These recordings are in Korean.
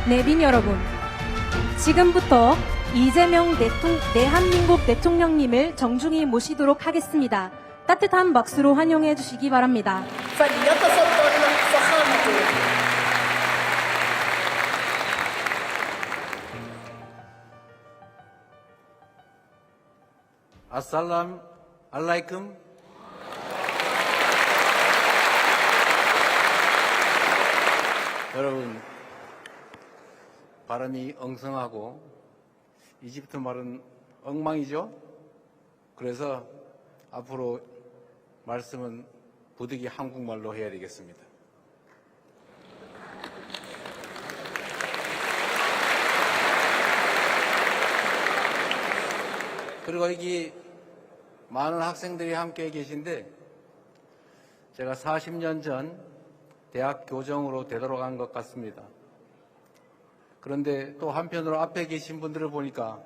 내빈 여러분, 지금부터 이재명 대한민국 대통령님을 정중히 모시도록 하겠습니다. 따뜻한 박수로 환영해 주시기 바랍니다. فليتفضل فخامته. 아살람 알라이쿰. 여러분, 발음이 엉성하고 이집트 말은 엉망이죠. 그래서 앞으로 말씀은 부득이 한국말로 해야 되겠습니다. 그리고 여기 많은 학생들이 함께 계신데, 제가 40년 전 대학 교정으로 되돌아간 것 같습니다. 그런데 또 한편으로 앞에 계신 분들을 보니까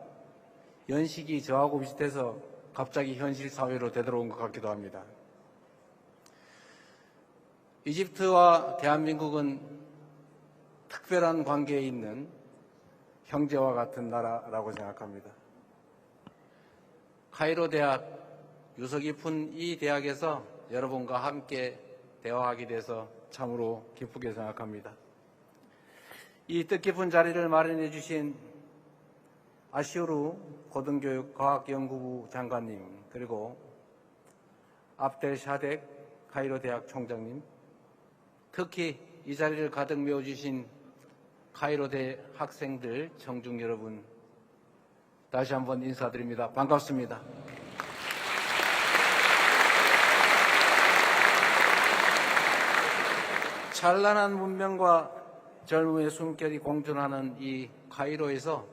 연식이 저하고 비슷해서 갑자기 현실 사회로 되돌아온 것 같기도 합니다. 이집트와 대한민국은 특별한 관계에 있는 형제와 같은 나라라고 생각합니다. 카이로 대학, 유서 깊은 이 대학에서 여러분과 함께 대화하게 돼서 참으로 기쁘게 생각합니다. 이 뜻깊은 자리를 마련해 주신 아시우르 고등교육과학연구부 장관님, 그리고 압델 샤덱 카이로 대학 총장님, 특히 이 자리를 가득 메워주신 카이로 대 학생들, 청중 여러분, 다시 한번 인사드립니다. 반갑습니다. 찬란한 문명과 젊음의 숨결이 공존하는 이 카이로에서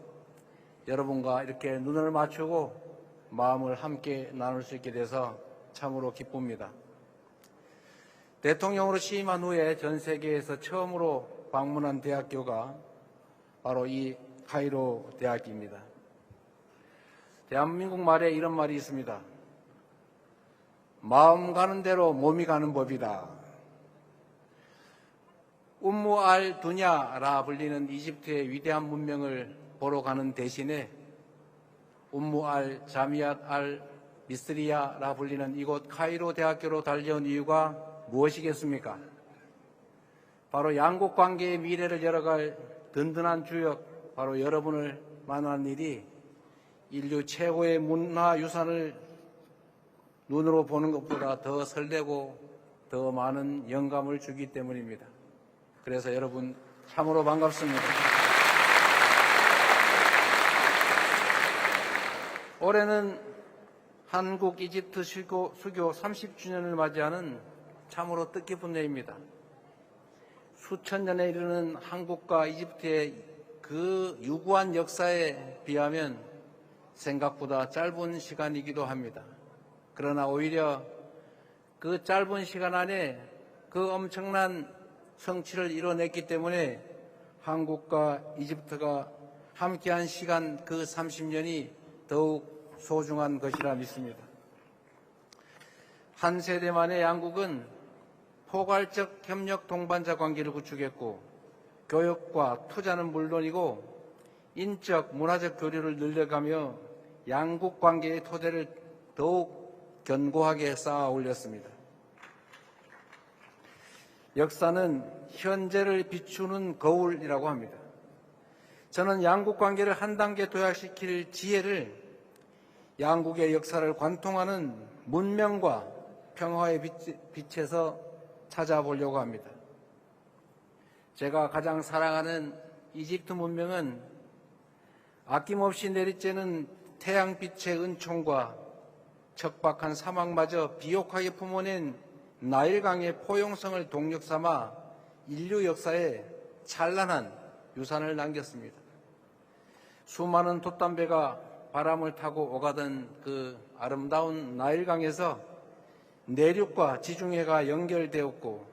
여러분과 이렇게 눈을 맞추고 마음을 함께 나눌 수 있게 돼서 참으로 기쁩니다. 대통령으로 취임한 후에 전 세계에서 처음으로 방문한 대학교가 바로 이 카이로 대학입니다. 대한민국 말에 이런 말이 있습니다. 마음 가는 대로 몸이 가는 법이다. 움무 알 두냐라 불리는 이집트의 위대한 문명을 보러 가는 대신에 움무 알 자미앗 알 미스리야라 불리는 이곳 카이로 대학교로 달려온 이유가 무엇이겠습니까? 바로 양국 관계의 미래를 열어갈 든든한 주역, 바로 여러분을 만나는 일이 인류 최고의 문화유산을 눈으로 보는 것보다 더 설레고 더 많은 영감을 주기 때문입니다. 그래서 여러분 참으로 반갑습니다. 올해는 한국 이집트 수교 30주년을 맞이하는 참으로 뜻깊은 해입니다. 수천 년에 이르는 한국과 이집트의 그 유구한 역사에 비하면 생각보다 짧은 시간이기도 합니다. 그러나 오히려 그 짧은 시간 안에 그 엄청난 성취를 이뤄냈기 때문에 한국과 이집트가 함께한 시간 그 30년이 더욱 소중한 것이라 믿습니다. 한 세대 만에 양국은 포괄적 협력 동반자 관계를 구축했고, 교육과 투자는 물론이고 인적, 문화적 교류를 늘려가며 양국 관계의 토대를 더욱 견고하게 쌓아 올렸습니다. 역사는 현재를 비추는 거울이라고 합니다. 저는 양국 관계를 한 단계 도약시킬 지혜를 양국의 역사를 관통하는 문명과 평화의 빛에서 찾아보려고 합니다. 제가 가장 사랑하는 이집트 문명은 아낌없이 내리쬐는 태양빛의 은총과 척박한 사막마저 비옥하게 품어낸 나일강의 포용성을 동력 삼아 인류 역사에 찬란한 유산을 남겼습니다. 수많은 돛담배가 바람을 타고 오가던 그 아름다운 나일강에서 내륙과 지중해가 연결되었고,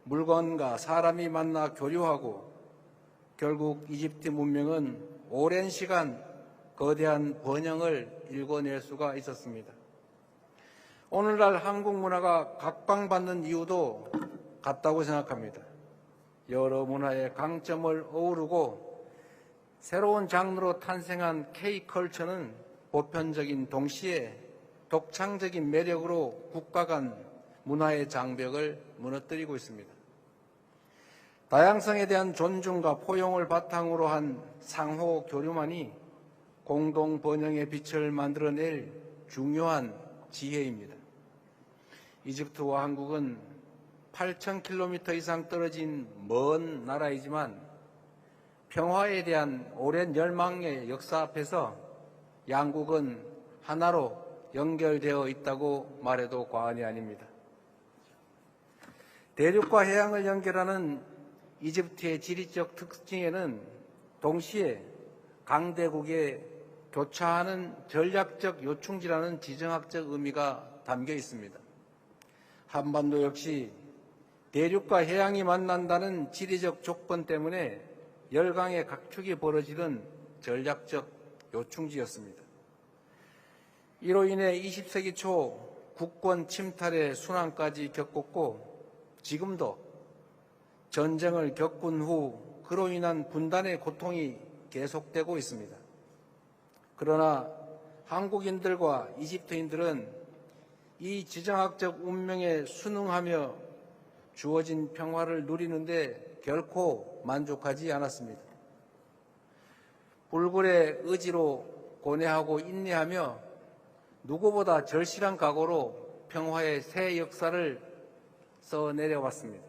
물건과 사람이 만나 교류하고, 결국 이집트 문명은 오랜 시간 거대한 번영을 일궈낼 수가 있었습니다. 오늘날 한국 문화가 각광받는 이유도 같다고 생각합니다. 여러 문화의 강점을 어우르고 새로운 장르로 탄생한 K컬처는 보편적인 동시에 독창적인 매력으로 국가 간 문화의 장벽을 무너뜨리고 있습니다. 다양성에 대한 존중과 포용을 바탕으로 한 상호 교류만이 공동 번영의 빛을 만들어낼 중요한 지혜입니다. 이집트와 한국은 8,000km 이상 떨어진 먼 나라이지만 평화에 대한 오랜 열망의 역사 앞에서 양국은 하나로 연결되어 있다고 말해도 과언이 아닙니다. 대륙과 해양을 연결하는 이집트의 지리적 특징에는 동시에 강대국의 교차하는 전략적 요충지라는 지정학적 의미가 담겨 있습니다. 한반도 역시 대륙과 해양이 만난다는 지리적 조건 때문에 열강의 각축이 벌어지는 전략적 요충지였습니다. 이로 인해 20세기 초 국권 침탈의 순환까지 겪었고 지금도 전쟁을 겪은 후 그로 인한 분단의 고통이 계속되고 있습니다. 그러나 한국인들과 이집트인들은 이 지정학적 운명에 순응하며 주어진 평화를 누리는데 결코 만족하지 않았습니다. 불굴의 의지로 고뇌하고 인내하며 누구보다 절실한 각오로 평화의 새 역사를 써내려왔습니다.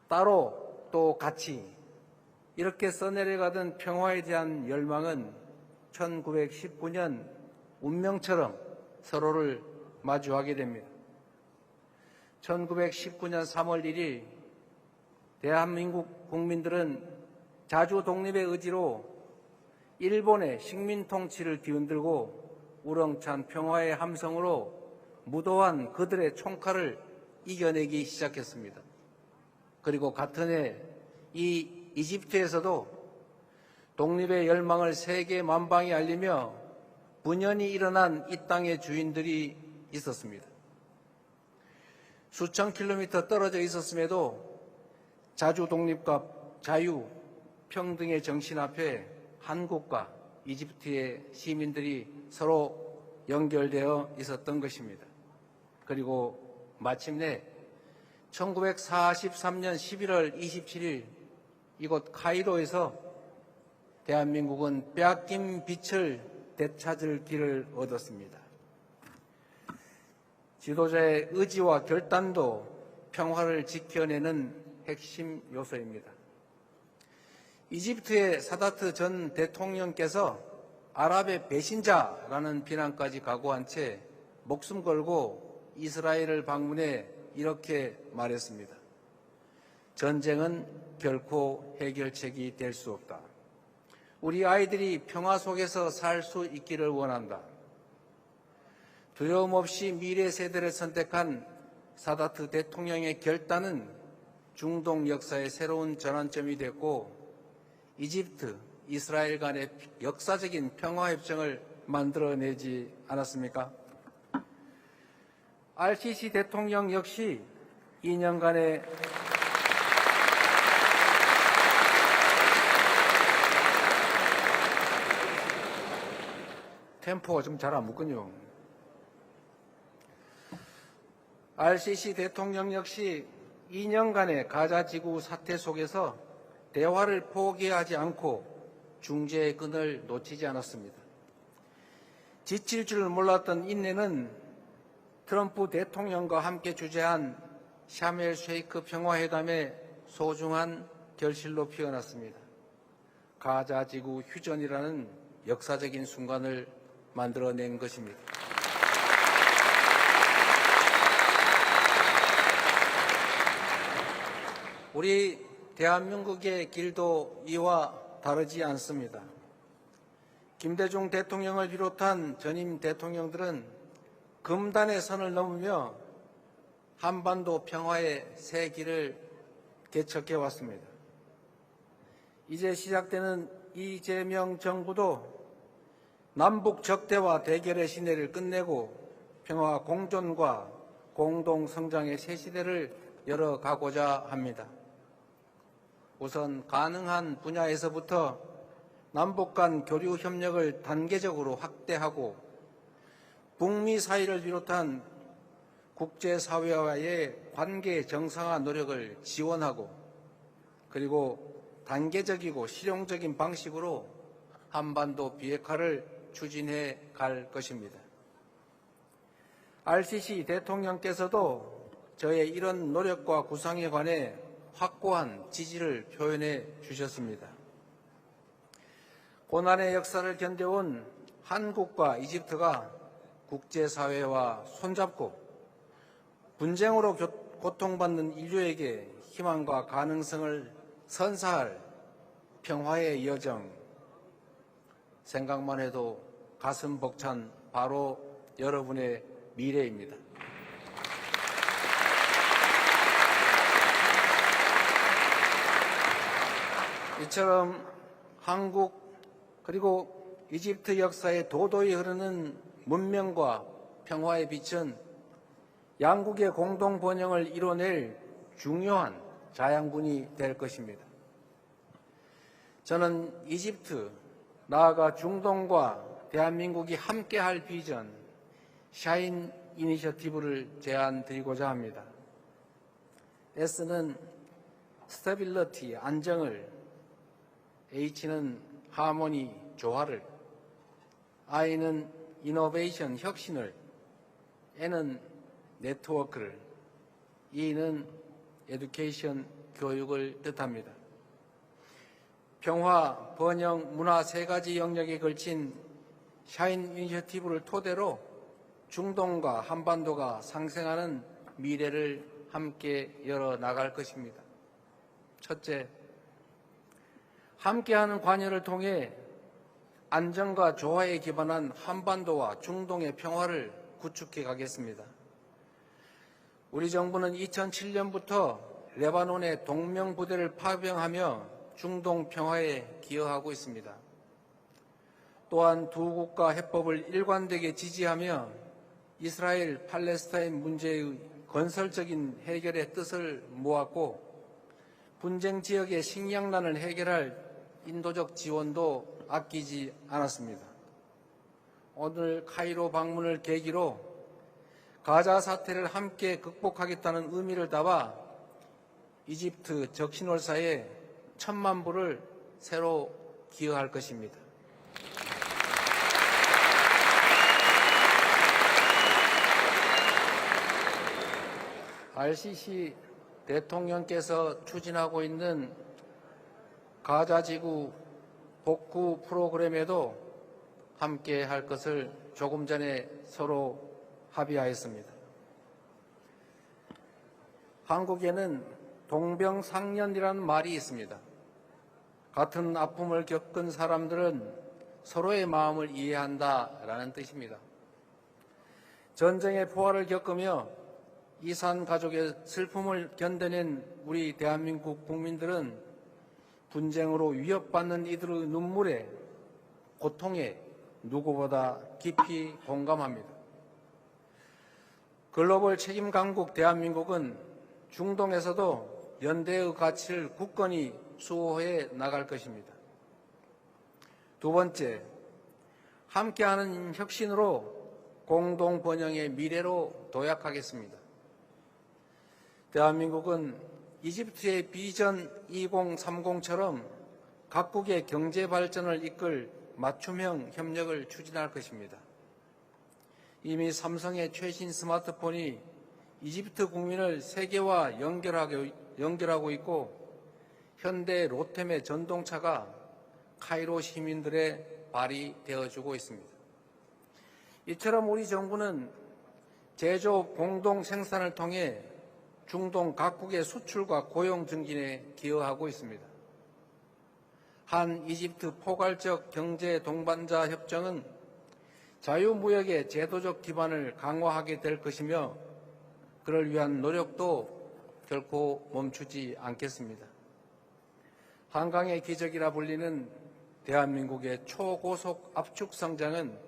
따로 또 같이 이렇게 써내려가던 평화에 대한 열망은 1919년 운명처럼 서로를 마주하게 됩니다. 1919년 3월 1일 대한민국 국민들은 자주 독립의 의지로 일본의 식민 통치를 뒤흔들고 우렁찬 평화의 함성으로 무도한 그들의 총칼을 이겨내기 시작했습니다. 그리고 같은 해 이 이집트에서도 독립의 열망을 세계 만방에 알리며 분연히 일어난 이 땅의 주인들이 있었습니다. 수천 킬로미터 떨어져 있었음에도 자주 독립과 자유, 평등의 정신 앞에 한국과 이집트의 시민들이 서로 연결되어 있었던 것입니다. 그리고 마침내 1943년 11월 27일 이곳 카이로에서 대한민국은 빼앗긴 빛을 되찾을 길을 얻었습니다. 지도자의 의지와 결단도 평화를 지켜내는 핵심 요소입니다. 이집트의 사다트 전 대통령께서 아랍의 배신자라는 비난까지 각오한 채 목숨 걸고 이스라엘을 방문해 이렇게 말했습니다. 전쟁은 결코 해결책이 될 수 없다. 우리 아이들이 평화 속에서 살 수 있기를 원한다. 두려움 없이 미래 세대를 선택한 사다트 대통령의 결단은 중동 역사의 새로운 전환점이 됐고 이집트, 이스라엘 간의 역사적인 평화협정을 만들어내지 않았습니까? RCC 대통령 역시 2년간의 템포가 좀 잘 안 붙군요. RCC 대통령 역시 2년간의 가자지구 사태 속에서 대화를 포기하지 않고 중재의 끈을 놓치지 않았습니다. 지칠 줄 몰랐던 인내는 트럼프 대통령과 함께 주재한 샤멜 쉐이크 평화회담의 소중한 결실로 피어났습니다. 가자지구 휴전이라는 역사적인 순간을 만들어낸 것입니다. 우리 대한민국의 길도 이와 다르지 않습니다. 김대중 대통령을 비롯한 전임 대통령들은 금단의 선을 넘으며 한반도 평화의 새 길을 개척해 왔습니다. 이제 시작되는 이재명 정부도 남북 적대와 대결의 시대를 끝내고 평화 공존과 공동 성장의 새 시대를 열어가고자 합니다. 우선 가능한 분야에서부터 남북 간 교류 협력을 단계적으로 확대하고 북미 사이를 비롯한 국제사회와의 관계 정상화 노력을 지원하고 그리고 단계적이고 실용적인 방식으로 한반도 비핵화를 추진해 갈 것입니다. RCC 대통령께서도 저의 이런 노력과 구상에 관해 확고한 지지를 표현해 주셨습니다. 고난의 역사를 견뎌온 한국과 이집트가 국제사회와 손잡고 분쟁으로 고통받는 인류에게 희망과 가능성을 선사할 평화의 여정, 생각만 해도 가슴 벅찬 바로 여러분의 미래입니다. 이처럼 한국 그리고 이집트 역사에 도도히 흐르는 문명과 평화의 빛은 양국의 공동 번영을 이뤄낼 중요한 자양분이 될 것입니다. 저는 이집트, 나아가 중동과 대한민국이 함께할 비전, 샤인 이니셔티브를 제안드리고자 합니다. S는 스테빌리티, 안정을, H는 하모니, 조화를, I는 이노베이션, 혁신을, N은 네트워크를, E는 에듀케이션, 교육을 뜻합니다. 평화, 번영, 문화 세 가지 영역에 걸친 샤인 이니셔티브를 토대로 중동과 한반도가 상생하는 미래를 함께 열어나갈 것입니다. 첫째, 함께하는 관여를 통해 안정과 조화에 기반한 한반도와 중동의 평화를 구축해 가겠습니다. 우리 정부는 2007년부터 레바논의 동명부대를 파병하며 중동 평화에 기여하고 있습니다. 또한 두 국가 해법을 일관되게 지지하며 이스라엘 팔레스타인 문제의 건설적인 해결의 뜻을 모았고 분쟁 지역의 식량난을 해결할 인도적 지원도 아끼지 않았습니다. 오늘 카이로 방문을 계기로 가자 사태를 함께 극복하겠다는 의미를 담아 이집트 적신월사에 1,000만 불을 새로 기여할 것입니다. RCC 대통령께서 추진하고 있는 가자지구 복구 프로그램에도 함께 할 것을 조금 전에 서로 합의하였습니다. 한국에는 동병상련이라는 말이 있습니다. 같은 아픔을 겪은 사람들은 서로의 마음을 이해한다라는 뜻입니다. 전쟁의 포화를 겪으며 이산 가족의 슬픔을 견뎌낸 우리 대한민국 국민들은 분쟁으로 위협받는 이들의 눈물에, 고통에 누구보다 깊이 공감합니다. 글로벌 책임 강국 대한민국은 중동에서도 연대의 가치를 굳건히 수호해 나갈 것입니다. 두 번째, 함께하는 혁신으로 공동 번영의 미래로 도약하겠습니다. 대한민국은 이집트의 비전 2030처럼 각국의 경제 발전을 이끌 맞춤형 협력을 추진할 것입니다. 이미 삼성의 최신 스마트폰이 이집트 국민을 세계와 연결하고 있고 현대 로템의 전동차가 카이로 시민들의 발이 되어주고 있습니다. 이처럼 우리 정부는 제조 공동 생산을 통해 중동 각국의 수출과 고용 증진에 기여하고 있습니다. 한 이집트 포괄적 경제 동반자 협정은 자유무역의 제도적 기반을 강화하게 될 것이며 그를 위한 노력도 결코 멈추지 않겠습니다. 한강의 기적이라 불리는 대한민국의 초고속 압축 성장은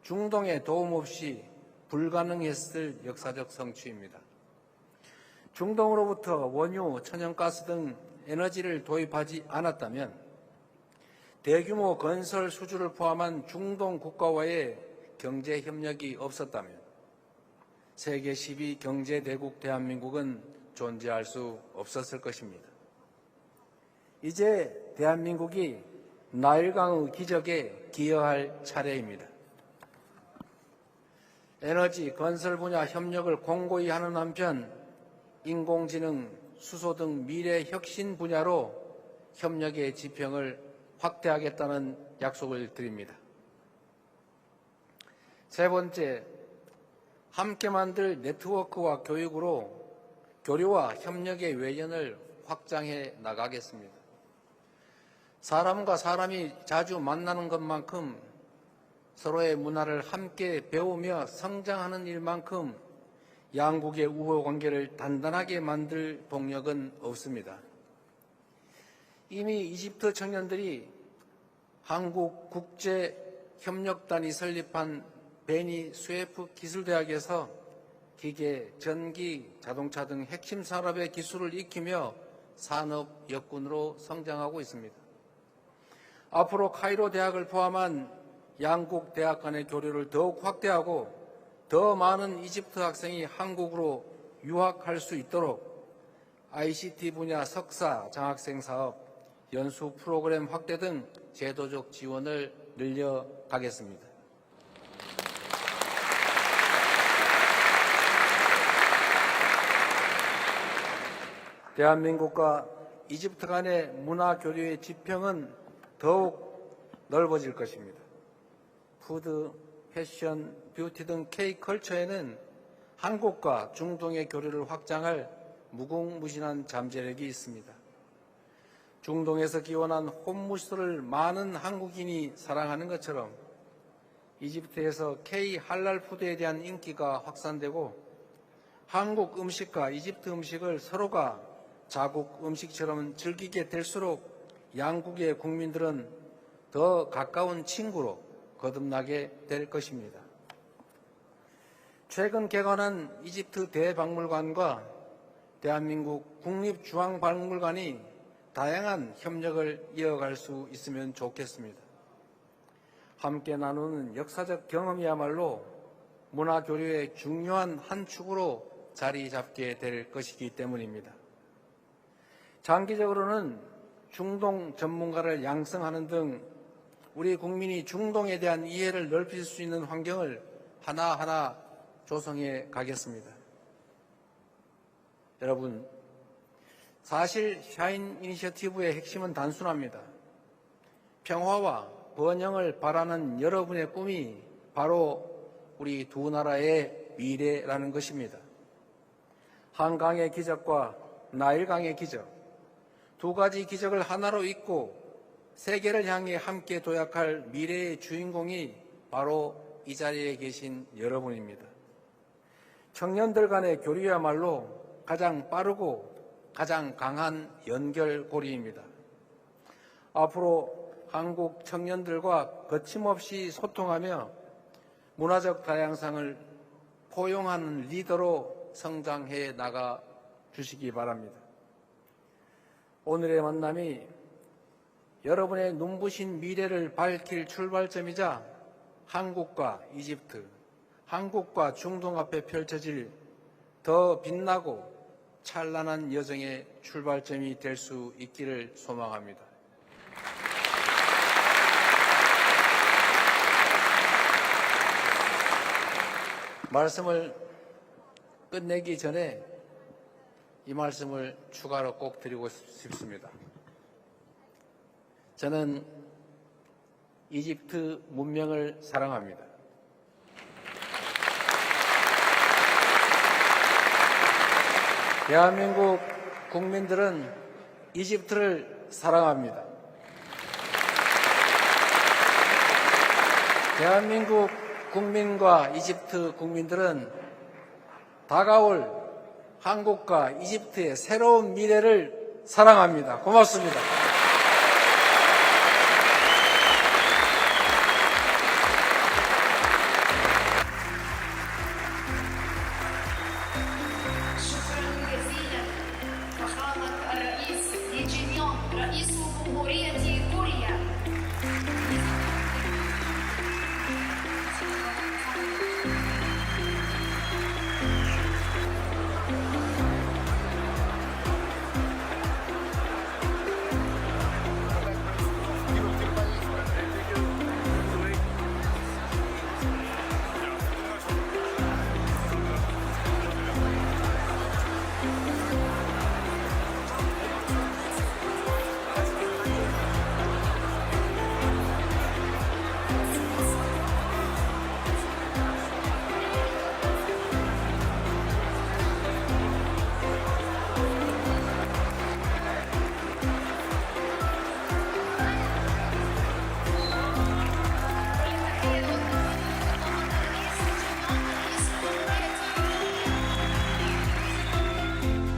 중동의 도움 없이 불가능했을 역사적 성취입니다. 중동으로부터 원유, 천연가스 등 에너지를 도입하지 않았다면, 대규모 건설 수주를 포함한 중동 국가와의 경제 협력이 없었다면 세계 10위 경제 대국 대한민국은 존재할 수 없었을 것입니다. 이제 대한민국이 나일강의 기적에 기여할 차례입니다. 에너지, 건설 분야 협력을 공고히 하는 한편 인공지능, 수소 등 미래 혁신 분야로 협력의 지평을 확대하겠다는 약속을 드립니다. 세 번째, 함께 만들 네트워크와 교육으로 교류와 협력의 외연을 확장해 나가겠습니다. 사람과 사람이 자주 만나는 것만큼 서로의 문화를 함께 배우며 성장하는 일만큼 양국의 우호 관계를 단단하게 만들 동력은 없습니다. 이미 이집트 청년들이 한국 국제협력단이 설립한 베니 스웨프 기술대학에서 기계, 전기, 자동차 등 핵심 산업의 기술을 익히며 산업 역군으로 성장하고 있습니다. 앞으로 카이로 대학을 포함한 양국 대학 간의 교류를 더욱 확대하고 더 많은 이집트 학생이 한국으로 유학할 수 있도록 ICT 분야 석사, 장학생 사업, 연수 프로그램 확대 등 제도적 지원을 늘려가겠습니다. 대한민국과 이집트 간의 문화 교류의 지평은 더욱 넓어질 것입니다. 푸드, 패션, 뷰티 등 K컬처에는 한국과 중동의 교류를 확장할 무궁무진한 잠재력이 있습니다. 중동에서 기원한 홈무스를 많은 한국인이 사랑하는 것처럼 이집트에서 K 할랄 푸드에 대한 인기가 확산되고 한국 음식과 이집트 음식을 서로가 자국 음식처럼 즐기게 될수록 양국의 국민들은 더 가까운 친구로 거듭나게 될 것입니다. 최근 개관한 이집트 대박물관과 대한민국 국립중앙박물관이 다양한 협력을 이어갈 수 있으면 좋겠습니다. 함께 나누는 역사적 경험이야말로 문화교류의 중요한 한 축으로 자리 잡게 될 것이기 때문입니다. 장기적으로는 중동 전문가를 양성하는 등 우리 국민이 중동에 대한 이해를 넓힐 수 있는 환경을 하나하나 조성해 가겠습니다. 여러분, 사실 샤인 이니셔티브의 핵심은 단순합니다. 평화와 번영을 바라는 여러분의 꿈이 바로 우리 두 나라의 미래라는 것입니다. 한강의 기적과 나일강의 기적, 두 가지 기적을 하나로 잇고 세계를 향해 함께 도약할 미래의 주인공이 바로 이 자리에 계신 여러분입니다. 청년들 간의 교류야말로 가장 빠르고 가장 강한 연결고리입니다. 앞으로 한국 청년들과 거침없이 소통하며 문화적 다양성을 포용하는 리더로 성장해 나가 주시기 바랍니다. 오늘의 만남이 여러분의 눈부신 미래를 밝힐 출발점이자 한국과 이집트, 한국과 중동 앞에 펼쳐질 더 빛나고 찬란한 여정의 출발점이 될 수 있기를 소망합니다. 말씀을 끝내기 전에 이 말씀을 추가로 꼭 드리고 싶습니다. 저는 이집트 문명을 사랑합니다. 대한민국 국민들은 이집트를 사랑합니다. 대한민국 국민과 이집트 국민들은 다가올 한국과 이집트의 새로운 미래를 사랑합니다. 고맙습니다.